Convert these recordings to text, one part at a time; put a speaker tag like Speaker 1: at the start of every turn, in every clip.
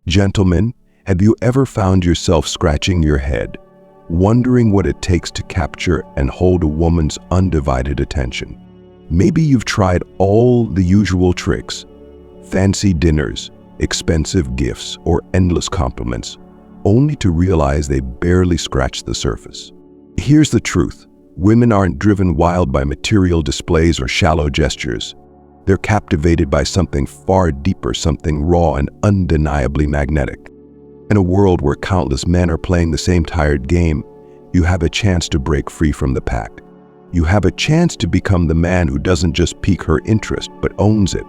Speaker 1: Gentlemen, have you ever found yourself scratching your head, wondering what it takes to capture and hold a woman's undivided attention? Maybe you've tried all the usual tricks, fancy dinners, expensive gifts, or endless compliments, only to realize they barely scratch the surface. Here's the truth. Women aren't driven wild by material displays or shallow gestures. They're captivated by something far deeper, something raw and undeniably magnetic. In a world where countless men are playing the same tired game, you have a chance to break free from the pack. You have a chance to become the man who doesn't just pique her interest, but owns it.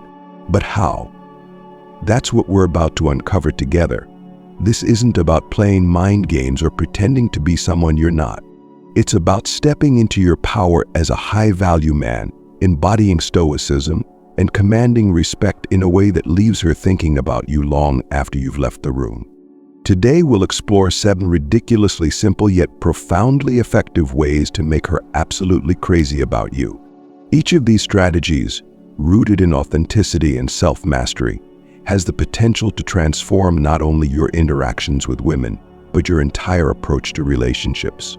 Speaker 1: But how? That's what we're about to uncover together. This isn't about playing mind games or pretending to be someone you're not. It's about stepping into your power as a high-value man, embodying stoicism, and commanding respect in a way that leaves her thinking about you long after you've left the room. Today we'll explore 7 ridiculously simple yet profoundly effective ways to make her absolutely crazy about you. Each of these strategies, rooted in authenticity and self-mastery, has the potential to transform not only your interactions with women, but your entire approach to relationships.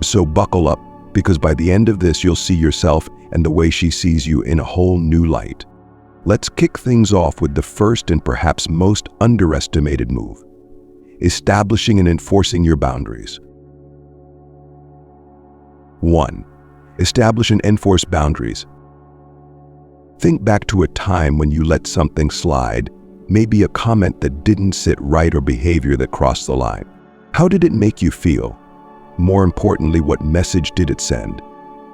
Speaker 1: So buckle up, because by the end of this you'll see yourself and the way she sees you in a whole new light. Let's kick things off with the first and perhaps most underestimated move: establishing and enforcing your boundaries. 1. Establish and enforce boundaries. Think back to a time when you let something slide, maybe a comment that didn't sit right or behavior that crossed the line. How did it make you feel? More importantly, what message did it send?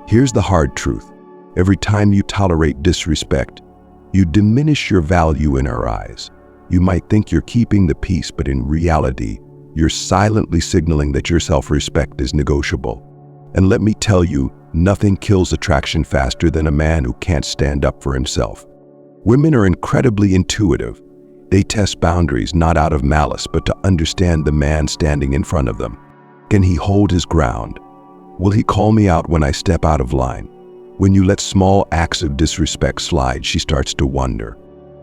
Speaker 1: Here's the hard truth. Every time you tolerate disrespect, you diminish your value in her eyes. You might think you're keeping the peace, but in reality, you're silently signaling that your self-respect is negotiable. And let me tell you, nothing kills attraction faster than a man who can't stand up for himself. Women are incredibly intuitive. They test boundaries not out of malice, but to understand the man standing in front of them. Can he hold his ground? Will he call me out when I step out of line? When you let small acts of disrespect slide, she starts to wonder.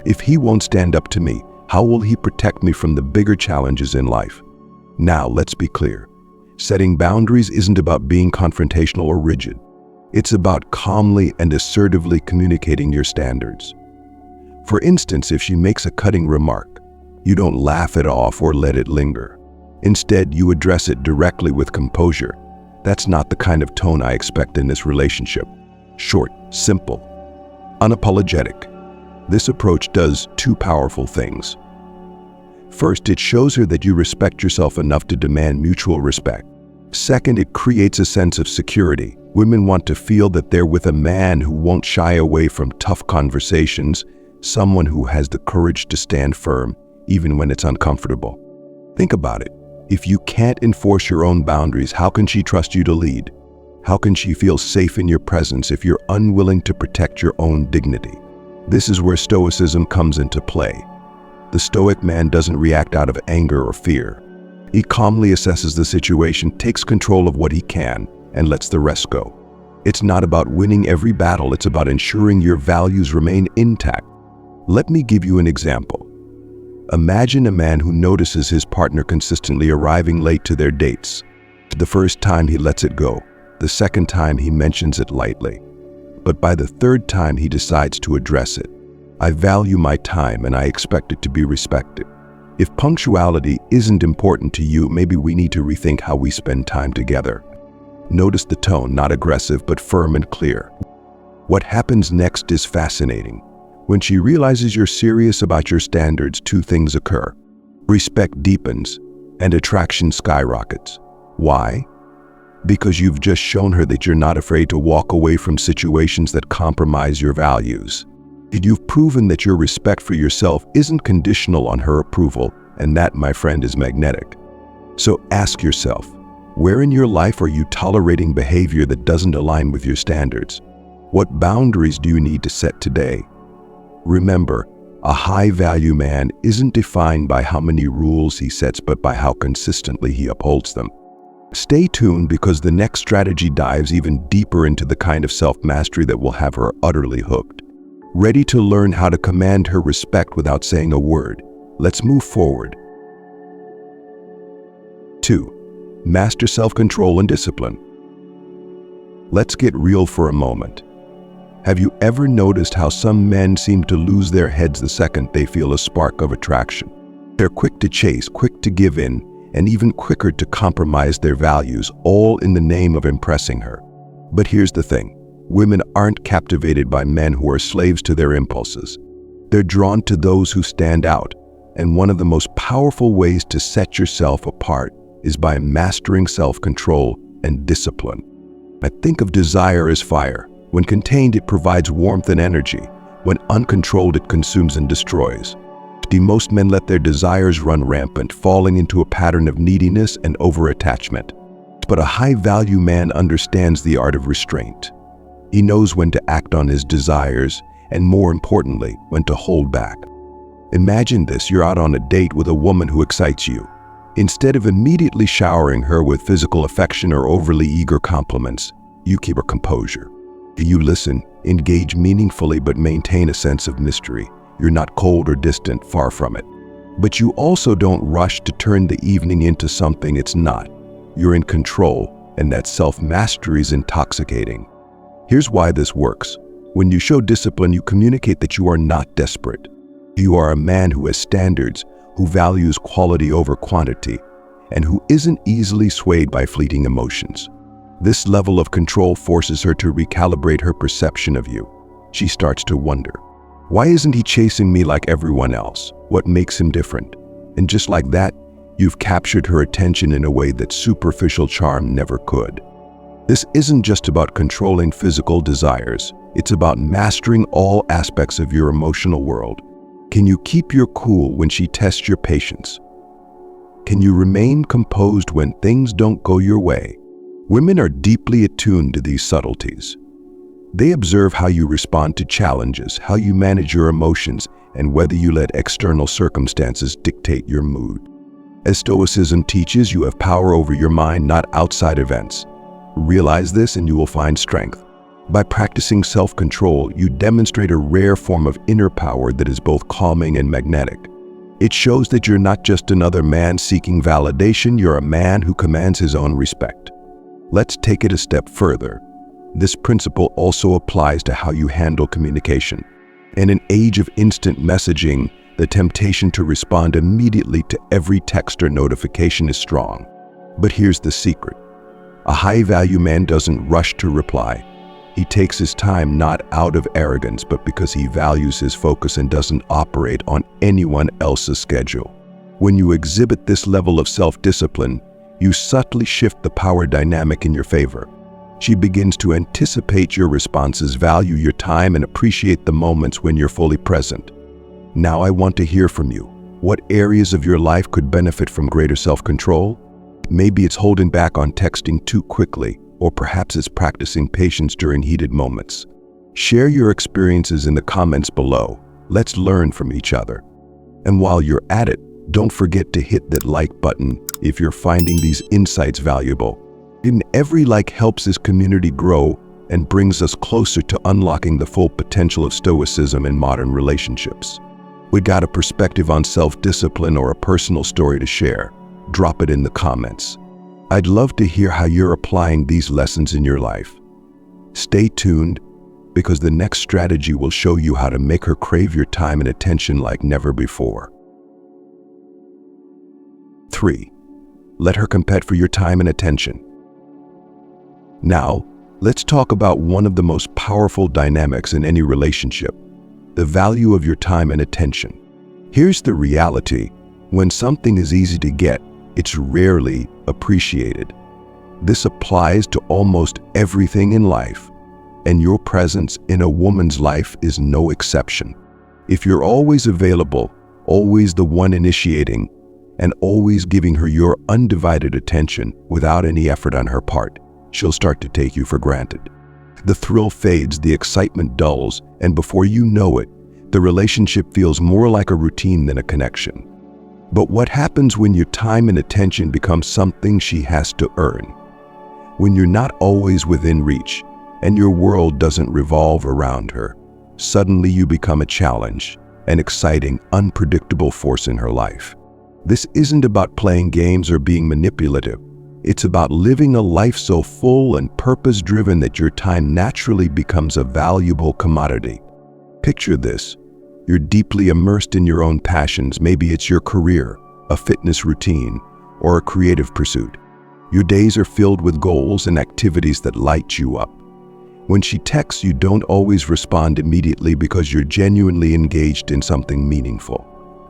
Speaker 1: If he won't stand up to me, how will he protect me from the bigger challenges in life? Now, let's be clear. Setting boundaries isn't about being confrontational or rigid. It's about calmly and assertively communicating your standards. For instance, if she makes a cutting remark, you don't laugh it off or let it linger. Instead, you address it directly with composure. That's not the kind of tone I expect in this relationship. Short, simple, unapologetic. This approach does 2 powerful things. First, it shows her that you respect yourself enough to demand mutual respect. Second, it creates a sense of security. Women want to feel that they're with a man who won't shy away from tough conversations, someone who has the courage to stand firm, even when it's uncomfortable. Think about it. If you can't enforce your own boundaries, how can she trust you to lead? How can she feel safe in your presence if you're unwilling to protect your own dignity? This is where stoicism comes into play. The stoic man doesn't react out of anger or fear. He calmly assesses the situation, takes control of what he can, and lets the rest go. It's not about winning every battle, it's about ensuring your values remain intact. Let me give you an example. Imagine a man who notices his partner consistently arriving late to their dates. The first time he lets it go. The second time he mentions it lightly. But by the third time he decides to address it. I value my time and I expect it to be respected. If punctuality isn't important to you, maybe we need to rethink how we spend time together. Notice the tone, not aggressive, but firm and clear. What happens next is fascinating. When she realizes you're serious about your standards, 2 things occur. Respect deepens and attraction skyrockets. Why? Because you've just shown her that you're not afraid to walk away from situations that compromise your values. You've proven that your respect for yourself isn't conditional on her approval, and that, my friend, is magnetic. So ask yourself, where in your life are you tolerating behavior that doesn't align with your standards? What boundaries do you need to set today? Remember, a high-value man isn't defined by how many rules he sets, but by how consistently he upholds them. Stay tuned, because the next strategy dives even deeper into the kind of self-mastery that will have her utterly hooked. Ready to learn how to command her respect without saying a word? Let's move forward. 2. Master self-control and discipline. Let's get real for a moment. Have you ever noticed how some men seem to lose their heads the second they feel a spark of attraction? They're quick to chase, quick to give in, and even quicker to compromise their values, all in the name of impressing her. But here's the thing. Women aren't captivated by men who are slaves to their impulses. They're drawn to those who stand out, and one of the most powerful ways to set yourself apart is by mastering self-control and discipline. I think of desire as fire. When contained, it provides warmth and energy. When uncontrolled, it consumes and destroys. Most men let their desires run rampant, falling into a pattern of neediness and over-attachment. But a high-value man understands the art of restraint. He knows when to act on his desires, and more importantly, when to hold back. Imagine this: you're out on a date with a woman who excites you. Instead of immediately showering her with physical affection or overly eager compliments, you keep her composure. You listen, engage meaningfully, but maintain a sense of mystery. You're not cold or distant, far from it. But you also don't rush to turn the evening into something it's not. You're in control, and that self-mastery is intoxicating. Here's why this works. When you show discipline, you communicate that you are not desperate. You are a man who has standards, who values quality over quantity, and who isn't easily swayed by fleeting emotions. This level of control forces her to recalibrate her perception of you. She starts to wonder, why isn't he chasing me like everyone else? What makes him different? And just like that, you've captured her attention in a way that superficial charm never could. This isn't just about controlling physical desires. It's about mastering all aspects of your emotional world. Can you keep your cool when she tests your patience? Can you remain composed when things don't go your way? Women are deeply attuned to these subtleties. They observe how you respond to challenges, how you manage your emotions, and whether you let external circumstances dictate your mood. As Stoicism teaches, you have power over your mind, not outside events. Realize this and you will find strength. By practicing self-control, you demonstrate a rare form of inner power that is both calming and magnetic. It shows that you're not just another man seeking validation, you're a man who commands his own respect. Let's take it a step further. This principle also applies to how you handle communication. In an age of instant messaging, the temptation to respond immediately to every text or notification is strong. But here's the secret. A high-value man doesn't rush to reply. He takes his time not out of arrogance, but because he values his focus and doesn't operate on anyone else's schedule. When you exhibit this level of self-discipline, you subtly shift the power dynamic in your favor. She begins to anticipate your responses, value your time, and appreciate the moments when you're fully present. Now I want to hear from you. What areas of your life could benefit from greater self-control? Maybe it's holding back on texting too quickly, or perhaps it's practicing patience during heated moments. Share your experiences in the comments below. Let's learn from each other. And while you're at it, don't forget to hit that like button if you're finding these insights valuable. Every like helps this community grow and brings us closer to unlocking the full potential of Stoicism in modern relationships. We got a perspective on self-discipline or a personal story to share? Drop it in the comments. I'd love to hear how you're applying these lessons in your life. Stay tuned, because the next strategy will show you how to make her crave your time and attention like never before. 3. Let her compete for your time and attention. Now, let's talk about one of the most powerful dynamics in any relationship, the value of your time and attention. Here's the reality. When something is easy to get, it's rarely appreciated. This applies to almost everything in life, and your presence in a woman's life is no exception. If you're always available, always the one initiating, and always giving her your undivided attention without any effort on her part, she'll start to take you for granted. The thrill fades, the excitement dulls, and before you know it, the relationship feels more like a routine than a connection. But what happens when your time and attention becomes something she has to earn? When you're not always within reach, and your world doesn't revolve around her, suddenly you become a challenge, an exciting, unpredictable force in her life. This isn't about playing games or being manipulative. It's about living a life so full and purpose-driven that your time naturally becomes a valuable commodity. Picture this. You're deeply immersed in your own passions. Maybe it's your career, a fitness routine, or a creative pursuit. Your days are filled with goals and activities that light you up. When she texts, you don't always respond immediately because you're genuinely engaged in something meaningful.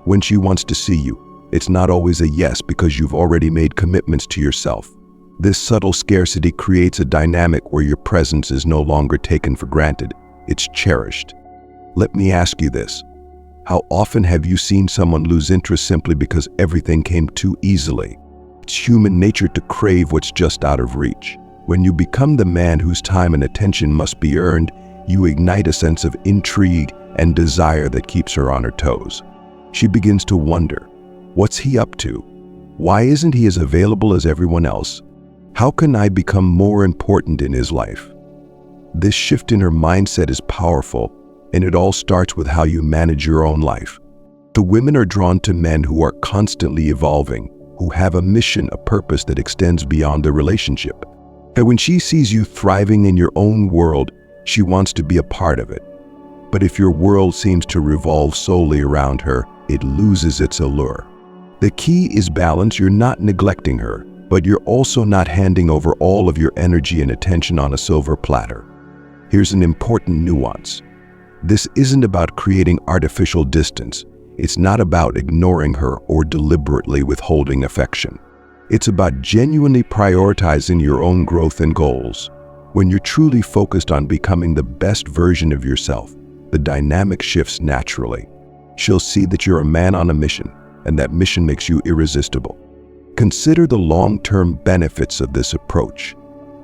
Speaker 1: When she wants to see you, it's not always a yes because you've already made commitments to yourself. This subtle scarcity creates a dynamic where your presence is no longer taken for granted. It's cherished. Let me ask you this. How often have you seen someone lose interest simply because everything came too easily? It's human nature to crave what's just out of reach. When you become the man whose time and attention must be earned, you ignite a sense of intrigue and desire that keeps her on her toes. She begins to wonder, what's he up to? Why isn't he as available as everyone else? How can I become more important in his life? This shift in her mindset is powerful, and it all starts with how you manage your own life. The women are drawn to men who are constantly evolving, who have a mission, a purpose that extends beyond the relationship. And when she sees you thriving in your own world, she wants to be a part of it. But if your world seems to revolve solely around her, it loses its allure. The key is balance. You're not neglecting her, but you're also not handing over all of your energy and attention on a silver platter. Here's an important nuance. This isn't about creating artificial distance. It's not about ignoring her or deliberately withholding affection. It's about genuinely prioritizing your own growth and goals. When you're truly focused on becoming the best version of yourself, the dynamic shifts naturally. She'll see that you're a man on a mission, and that mission makes you irresistible. Consider the long-term benefits of this approach.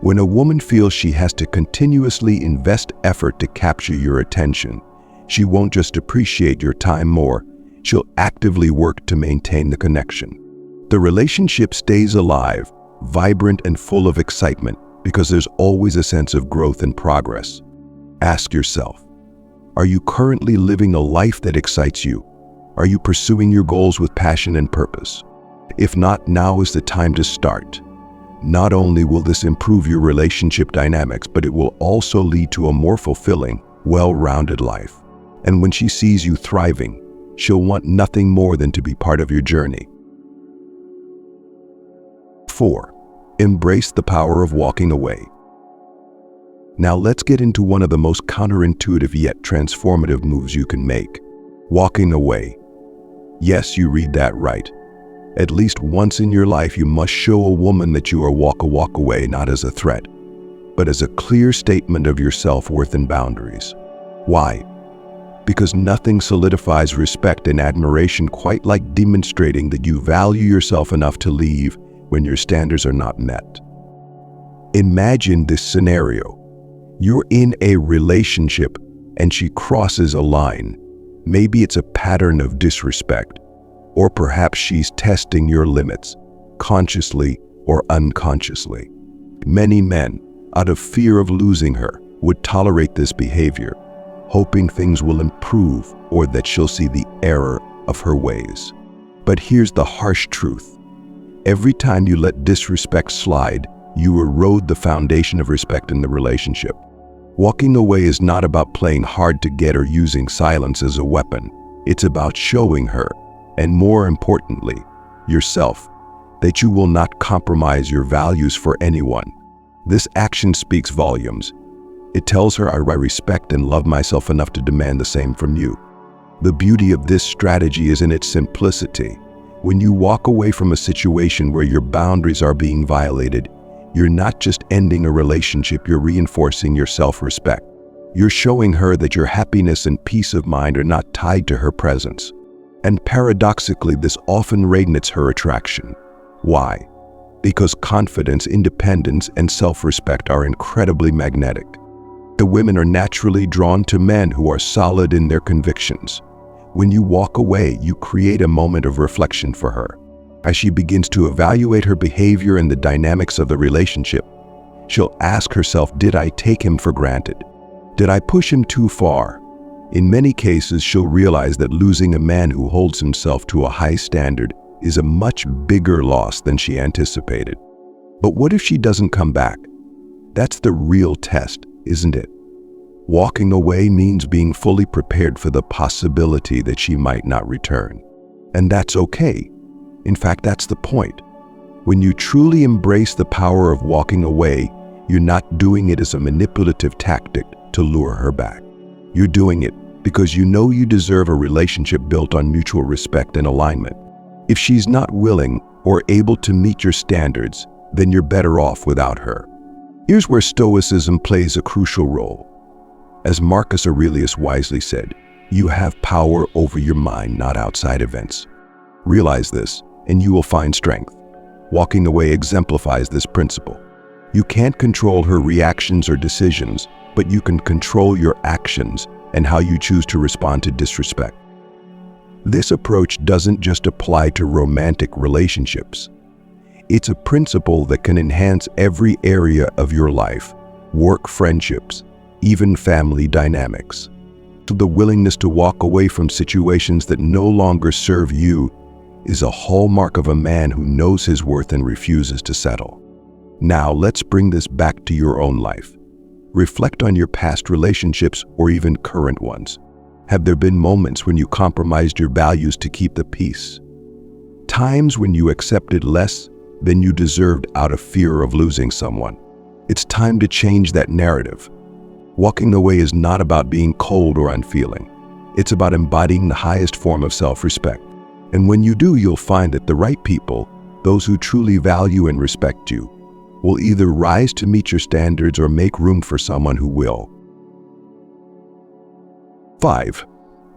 Speaker 1: When a woman feels she has to continuously invest effort to capture your attention, she won't just appreciate your time more, she'll actively work to maintain the connection. The relationship stays alive, vibrant and full of excitement because there's always a sense of growth and progress. Ask yourself, are you currently living a life that excites you? Are you pursuing your goals with passion and purpose? If not, now is the time to start. Not only will this improve your relationship dynamics, but it will also lead to a more fulfilling, well-rounded life. And when she sees you thriving, she'll want nothing more than to be part of your journey. 4. Embrace the power of walking away. Now let's get into one of the most counterintuitive yet transformative moves you can make. Walking away. Yes, you read that right. At least once in your life, you must show a woman that you are walk away not as a threat, but as a clear statement of your self-worth and boundaries. Why? Because nothing solidifies respect and admiration quite like demonstrating that you value yourself enough to leave when your standards are not met. Imagine this scenario. You're in a relationship and she crosses a line. Maybe it's a pattern of disrespect, or perhaps she's testing your limits, consciously or unconsciously. Many men, out of fear of losing her, would tolerate this behavior, hoping things will improve or that she'll see the error of her ways. But here's the harsh truth. Every time you let disrespect slide, you erode the foundation of respect in the relationship. Walking away is not about playing hard to get or using silence as a weapon. It's about showing her, and more importantly, yourself, that you will not compromise your values for anyone. This action speaks volumes. It tells her I respect and love myself enough to demand the same from you. The beauty of this strategy is in its simplicity. When you walk away from a situation where your boundaries are being violated, you're not just ending a relationship, you're reinforcing your self-respect. You're showing her that your happiness and peace of mind are not tied to her presence. And paradoxically, this often reignites her attraction. Why? Because confidence, independence, and self-respect are incredibly magnetic. The women are naturally drawn to men who are solid in their convictions. When you walk away, you create a moment of reflection for her. As she begins to evaluate her behavior and the dynamics of the relationship, she'll ask herself, did I take him for granted? Did I push him too far? In many cases, she'll realize that losing a man who holds himself to a high standard is a much bigger loss than she anticipated. But what if she doesn't come back? That's the real test, isn't it? Walking away means being fully prepared for the possibility that she might not return. And that's okay. In fact, that's the point. When you truly embrace the power of walking away, you're not doing it as a manipulative tactic to lure her back. You're doing it because you know you deserve a relationship built on mutual respect and alignment. If she's not willing or able to meet your standards, then you're better off without her. Here's where Stoicism plays a crucial role. As Marcus Aurelius wisely said, you have power over your mind, not outside events. Realize this, and you will find strength. Walking away exemplifies this principle. You can't control her reactions or decisions, but you can control your actions and how you choose to respond to disrespect. This approach doesn't just apply to romantic relationships. It's a principle that can enhance every area of your life, work, friendships, even family dynamics. The willingness to walk away from situations that no longer serve you is a hallmark of a man who knows his worth and refuses to settle. Now, let's bring this back to your own life. Reflect on your past relationships or even current ones. Have there been moments when you compromised your values to keep the peace? Times when you accepted less than you deserved out of fear of losing someone? It's time to change that narrative. Walking away is not about being cold or unfeeling. It's about embodying the highest form of self-respect. And when you do, you'll find that the right people, those who truly value and respect you, will either rise to meet your standards or make room for someone who will. 5.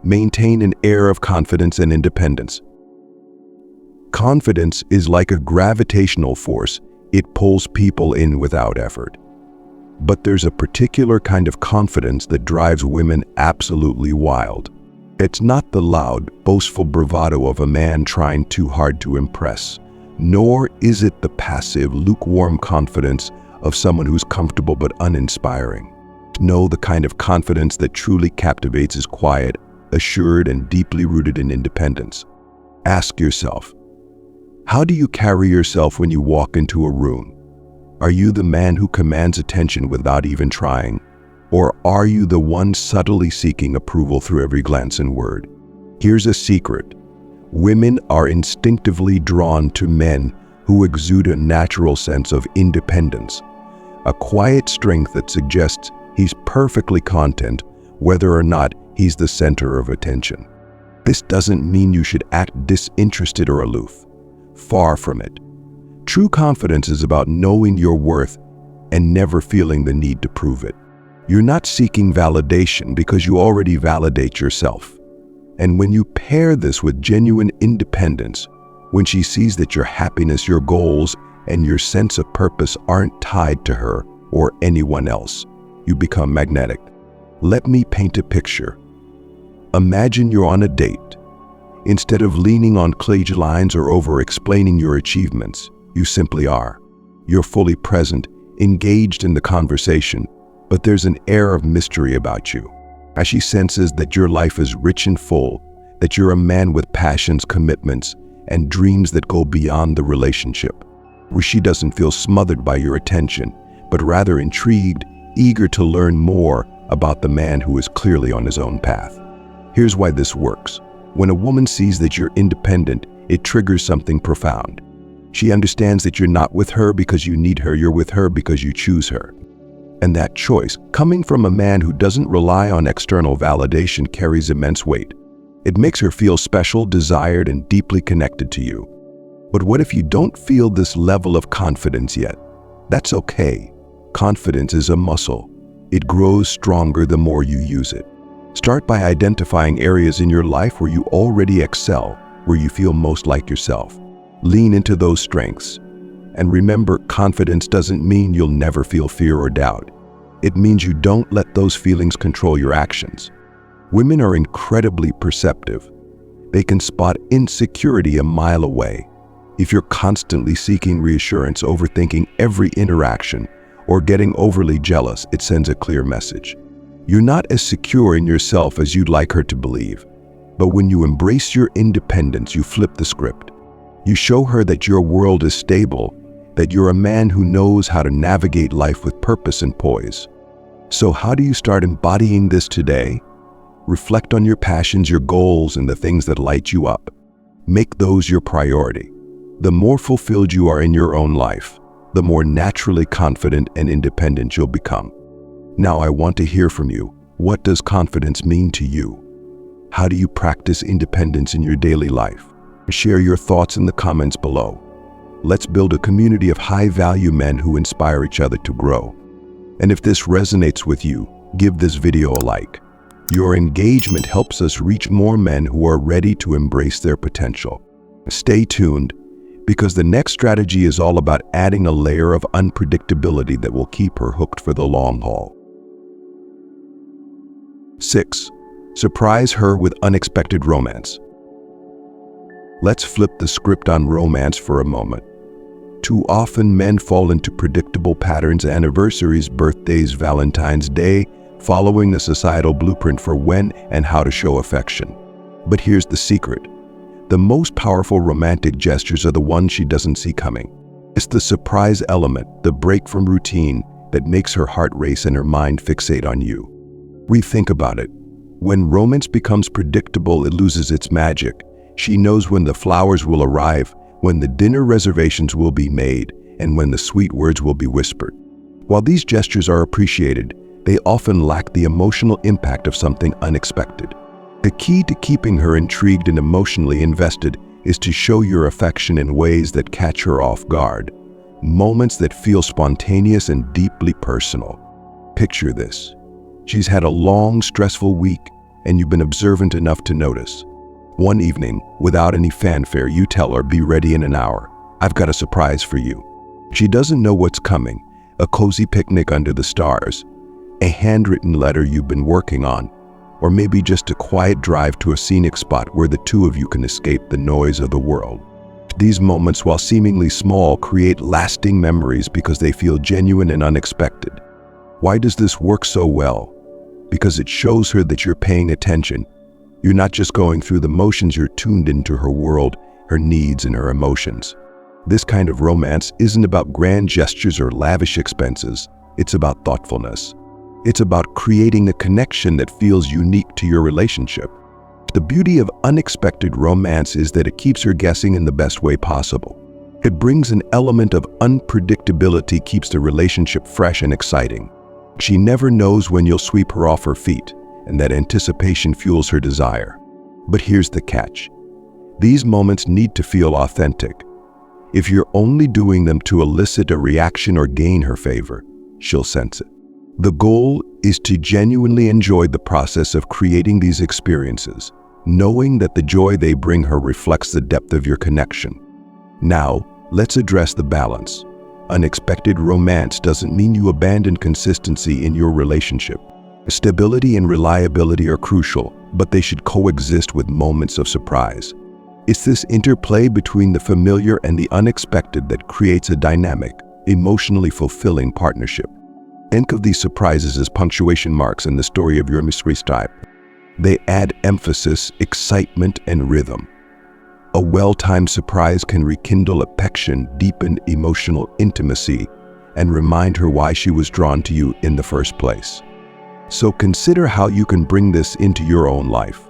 Speaker 1: Maintain an air of confidence and independence. Confidence is like a gravitational force. It pulls people in without effort. But there's a particular kind of confidence that drives women absolutely wild. It's not the loud, boastful bravado of a man trying too hard to impress, nor is it the passive, lukewarm confidence of someone who's comfortable but uninspiring. No, the kind of confidence that truly captivates is quiet, assured, and deeply rooted in independence. Ask yourself, how do you carry yourself when you walk into a room? Are you the man who commands attention without even trying? Or are you the one subtly seeking approval through every glance and word? Here's a secret. Women are instinctively drawn to men who exude a natural sense of independence, a quiet strength that suggests he's perfectly content whether or not he's the center of attention. This doesn't mean you should act disinterested or aloof. Far from it. True confidence is about knowing your worth and never feeling the need to prove it. You're not seeking validation because you already validate yourself. And when you pair this with genuine independence, when she sees that your happiness, your goals, and your sense of purpose aren't tied to her or anyone else, you become magnetic. Let me paint a picture. Imagine you're on a date. Instead of leaning on cliche lines or over-explaining your achievements, you simply are. You're fully present, engaged in the conversation, but there's an air of mystery about you. As she senses that your life is rich and full, that you're a man with passions, commitments, and dreams that go beyond the relationship, where she doesn't feel smothered by your attention, but rather intrigued, eager to learn more about the man who is clearly on his own path. Here's why this works. When a woman sees that you're independent, it triggers something profound. She understands that you're not with her because you need her, you're with her because you choose her. And that choice, coming from a man who doesn't rely on external validation, carries immense weight. It makes her feel special, desired, and deeply connected to you. But what if you don't feel this level of confidence yet? That's okay. Confidence is a muscle. It grows stronger the more you use it. Start by identifying areas in your life where you already excel, where you feel most like yourself. Lean into those strengths. And remember, confidence doesn't mean you'll never feel fear or doubt. It means you don't let those feelings control your actions. Women are incredibly perceptive. They can spot insecurity a mile away. If you're constantly seeking reassurance, overthinking every interaction, or getting overly jealous, it sends a clear message. You're not as secure in yourself as you'd like her to believe. But when you embrace your independence, you flip the script. You show her that your world is stable, that you're a man who knows how to navigate life with purpose and poise. So how do you start embodying this today? Reflect on your passions, your goals, and the things that light you up. Make those your priority. The more fulfilled you are in your own life, the more naturally confident and independent you'll become. Now I want to hear from you. What does confidence mean to you? How do you practice independence in your daily life? Share your thoughts in the comments below. Let's build a community of high-value men who inspire each other to grow. And if this resonates with you, give this video a like. Your engagement helps us reach more men who are ready to embrace their potential. Stay tuned, because the next strategy is all about adding a layer of unpredictability that will keep her hooked for the long haul. 6. Surprise her with unexpected romance. Let's flip the script on romance for a moment. Too often men fall into predictable patterns: anniversaries, birthdays, Valentine's Day, following a societal blueprint for when and how to show affection. But here's the secret. The most powerful romantic gestures are the ones she doesn't see coming. It's the surprise element, the break from routine, that makes her heart race and her mind fixate on you. Rethink about it. When romance becomes predictable, it loses its magic. She knows when the flowers will arrive, when the dinner reservations will be made, and when the sweet words will be whispered. While these gestures are appreciated, they often lack the emotional impact of something unexpected. The key to keeping her intrigued and emotionally invested is to show your affection in ways that catch her off guard, moments that feel spontaneous and deeply personal. Picture this. She's had a long, stressful week, and you've been observant enough to notice. One evening, without any fanfare, you tell her, "Be ready in an hour. I've got a surprise for you." She doesn't know what's coming: a cozy picnic under the stars, a handwritten letter you've been working on, or maybe just a quiet drive to a scenic spot where the two of you can escape the noise of the world. These moments, while seemingly small, create lasting memories because they feel genuine and unexpected. Why does this work so well? Because it shows her that you're paying attention. You're not just going through the motions, you're tuned into her world, her needs, and her emotions. This kind of romance isn't about grand gestures or lavish expenses. It's about thoughtfulness. It's about creating a connection that feels unique to your relationship. The beauty of unexpected romance is that it keeps her guessing in the best way possible. It brings an element of unpredictability, keeps the relationship fresh and exciting. She never knows when you'll sweep her off her feet, and that anticipation fuels her desire. But here's the catch. These moments need to feel authentic. If you're only doing them to elicit a reaction or gain her favor, she'll sense it. The goal is to genuinely enjoy the process of creating these experiences, knowing that the joy they bring her reflects the depth of your connection. Now, let's address the balance. Unexpected romance doesn't mean you abandon consistency in your relationship. Stability and reliability are crucial, but they should coexist with moments of surprise. It's this interplay between the familiar and the unexpected that creates a dynamic, emotionally fulfilling partnership. Think of these surprises as punctuation marks in the story of your mystery type. They add emphasis, excitement, and rhythm. A well-timed surprise can rekindle affection, deepen emotional intimacy, and remind her why she was drawn to you in the first place. So consider how you can bring this into your own life.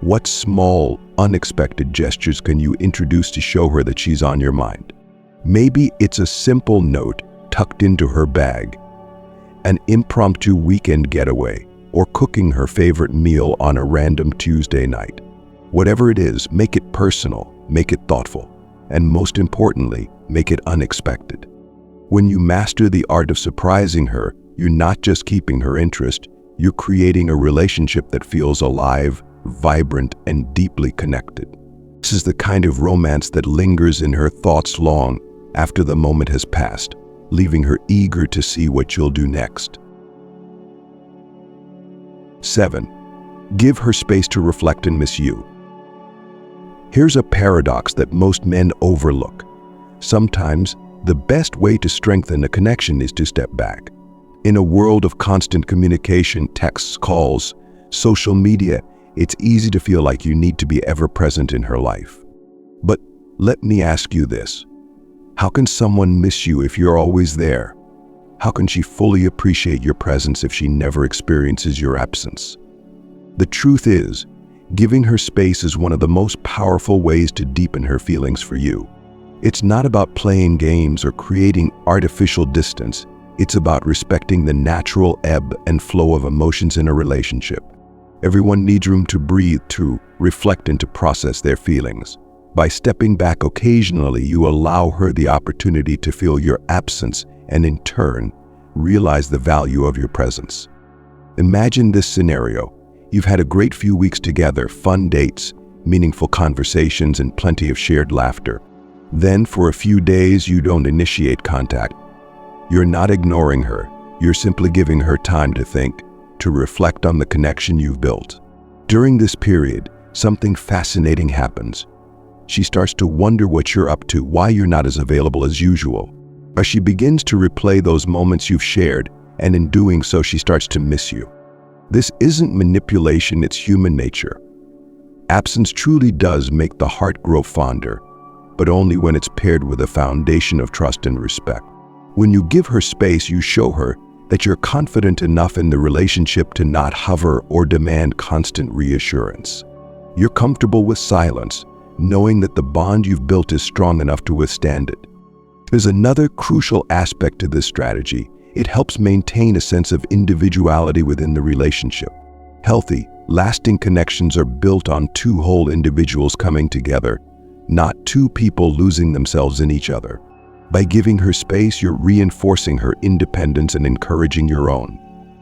Speaker 1: What small, unexpected gestures can you introduce to show her that she's on your mind? Maybe it's a simple note tucked into her bag, an impromptu weekend getaway, or cooking her favorite meal on a random Tuesday night. Whatever it is, make it personal, make it thoughtful, and most importantly, make it unexpected. When you master the art of surprising her, you're not just keeping her interest, you're creating a relationship that feels alive, vibrant, and deeply connected. This is the kind of romance that lingers in her thoughts long after the moment has passed, leaving her eager to see what you'll do next. 7. Give her space to reflect and miss you. Here's a paradox that most men overlook. Sometimes, the best way to strengthen a connection is to step back. In a world of constant communication, texts, calls, social media, it's easy to feel like you need to be ever present in her life. But Let me ask you this. How can someone miss you if you're always there? How can she fully appreciate your presence if she never experiences your absence? The truth is, giving her space is one of the most powerful ways to deepen her feelings for you. It's not about playing games or creating artificial distance. It's about respecting the natural ebb and flow of emotions in a relationship. Everyone needs room to breathe, to reflect, and to process their feelings. By stepping back occasionally, you allow her the opportunity to feel your absence and in turn, realize the value of your presence. Imagine this scenario. You've had a great few weeks together, fun dates, meaningful conversations, and plenty of shared laughter. Then, for a few days, you don't initiate contact. You're not ignoring her. You're simply giving her time to think, to reflect on the connection you've built. During this period, something fascinating happens. She starts to wonder what you're up to, why you're not as available as usual. As she begins to replay those moments you've shared, and in doing so, she starts to miss you. This isn't manipulation, it's human nature. Absence truly does make the heart grow fonder, but only when it's paired with a foundation of trust and respect. When you give her space, you show her that you're confident enough in the relationship to not hover or demand constant reassurance. You're comfortable with silence, knowing that the bond you've built is strong enough to withstand it. There's another crucial aspect to this strategy. It helps maintain a sense of individuality within the relationship. Healthy, lasting connections are built on two whole individuals coming together, not two people losing themselves in each other. By giving her space, you're reinforcing her independence and encouraging your own.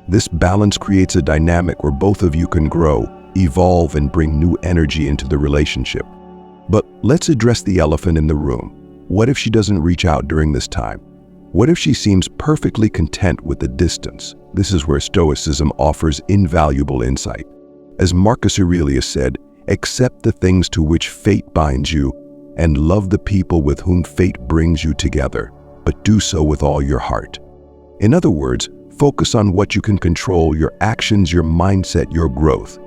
Speaker 1: This balance creates a dynamic where both of you can grow, evolve, and bring new energy into the relationship. But let's address the elephant in the room. What if she doesn't reach out during this time? What if she seems perfectly content with the distance? This is where Stoicism offers invaluable insight. As Marcus Aurelius said, accept the things to which fate binds you and love the people with whom fate brings you together, but do so with all your heart. In other words, focus on what you can control, your actions, your mindset, your growth.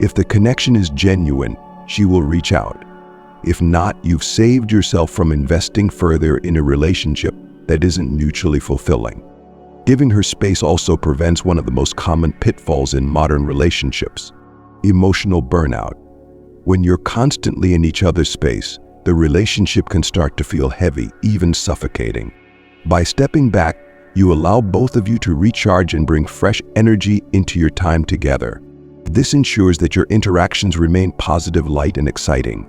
Speaker 1: If the connection is genuine, she will reach out. If not, you've saved yourself from investing further in a relationship that isn't mutually fulfilling. Giving her space also prevents one of the most common pitfalls in modern relationships: emotional burnout. When you're constantly in each other's space, the relationship can start to feel heavy, even suffocating. By stepping back, you allow both of you to recharge and bring fresh energy into your time together. This ensures that your interactions remain positive, light, and exciting.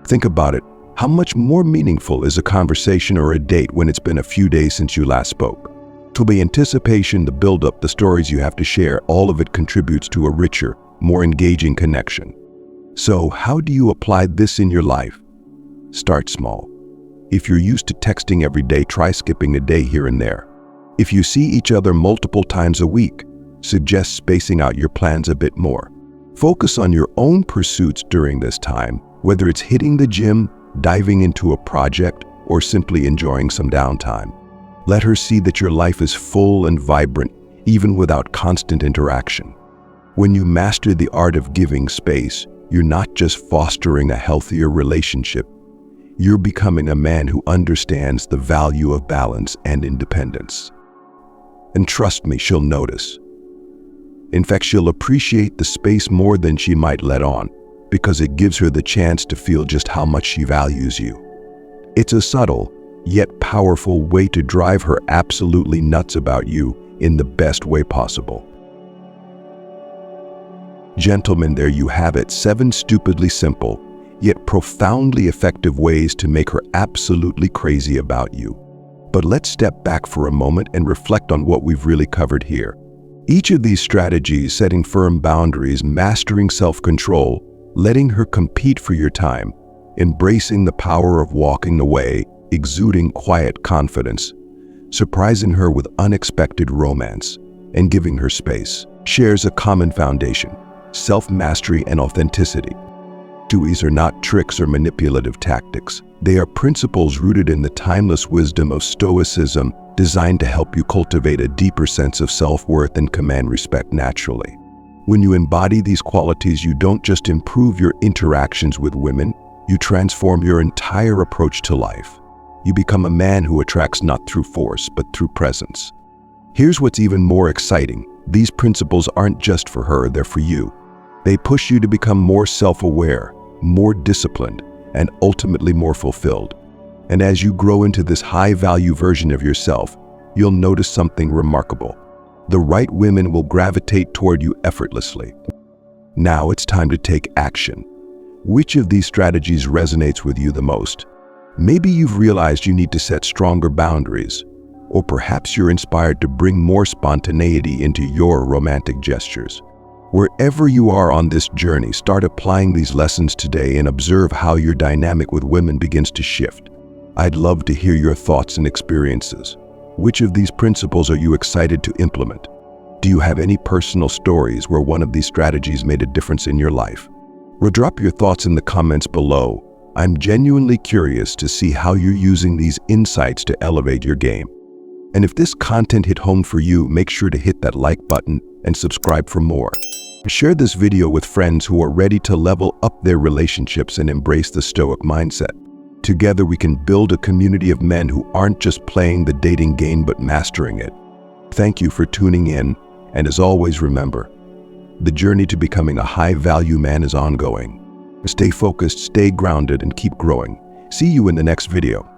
Speaker 1: Think about it. How much more meaningful is a conversation or a date when it's been a few days since you last spoke? To the anticipation, the build-up, the stories you have to share, all of it contributes to a richer, more engaging connection. So, how do you apply this in your life? Start small. If you're used to texting every day, try skipping a day here and there. If you see each other multiple times a week, suggest spacing out your plans a bit more. Focus on your own pursuits during this time, whether it's hitting the gym, diving into a project, or simply enjoying some downtime. Let her see that your life is full and vibrant, even without constant interaction. When you master the art of giving space, you're not just fostering a healthier relationship, you're becoming a man who understands the value of balance and independence. And trust me, she'll notice. In fact, she'll appreciate the space more than she might let on, because it gives her the chance to feel just how much she values you. It's a subtle, yet powerful way to drive her absolutely nuts about you in the best way possible. Gentlemen, there you have it, 7 stupidly simple, yet profoundly effective ways to make her absolutely crazy about you. But let's step back for a moment and reflect on what we've really covered here. Each of these strategies, setting firm boundaries, mastering self-control, letting her compete for your time, embracing the power of walking away, exuding quiet confidence, surprising her with unexpected romance, and giving her space, shares a common foundation: self-mastery and authenticity. These are not tricks or manipulative tactics. They are principles rooted in the timeless wisdom of Stoicism, designed to help you cultivate a deeper sense of self-worth and command respect naturally. When you embody these qualities, you don't just improve your interactions with women, You transform your entire approach to life. You become a man who attracts not through force, but through presence. Here's what's even more exciting. These principles aren't just for her, they're for you. They push you to become more self-aware, more disciplined, and ultimately more fulfilled. And as you grow into this high-value version of yourself, you'll notice something remarkable. The right women will gravitate toward you effortlessly. Now it's time to take action. Which of these strategies resonates with you the most? Maybe you've realized you need to set stronger boundaries, or perhaps you're inspired to bring more spontaneity into your romantic gestures. Wherever you are on this journey, start applying these lessons today and observe how your dynamic with women begins to shift. I'd love to hear your thoughts and experiences. Which of these principles are you excited to implement? Do you have any personal stories where one of these strategies made a difference in your life? Well, drop your thoughts in the comments below. I'm genuinely curious to see how you're using these insights to elevate your game. And if this content hit home for you, make sure to hit that like button and subscribe for more. Share this video with friends who are ready to level up their relationships and embrace the Stoic mindset. Together we can build a community of men who aren't just playing the dating game but mastering it. Thank you for tuning in, and as always, remember, the journey to becoming a high-value man is ongoing. Stay focused, stay grounded, and keep growing. See you in the next video.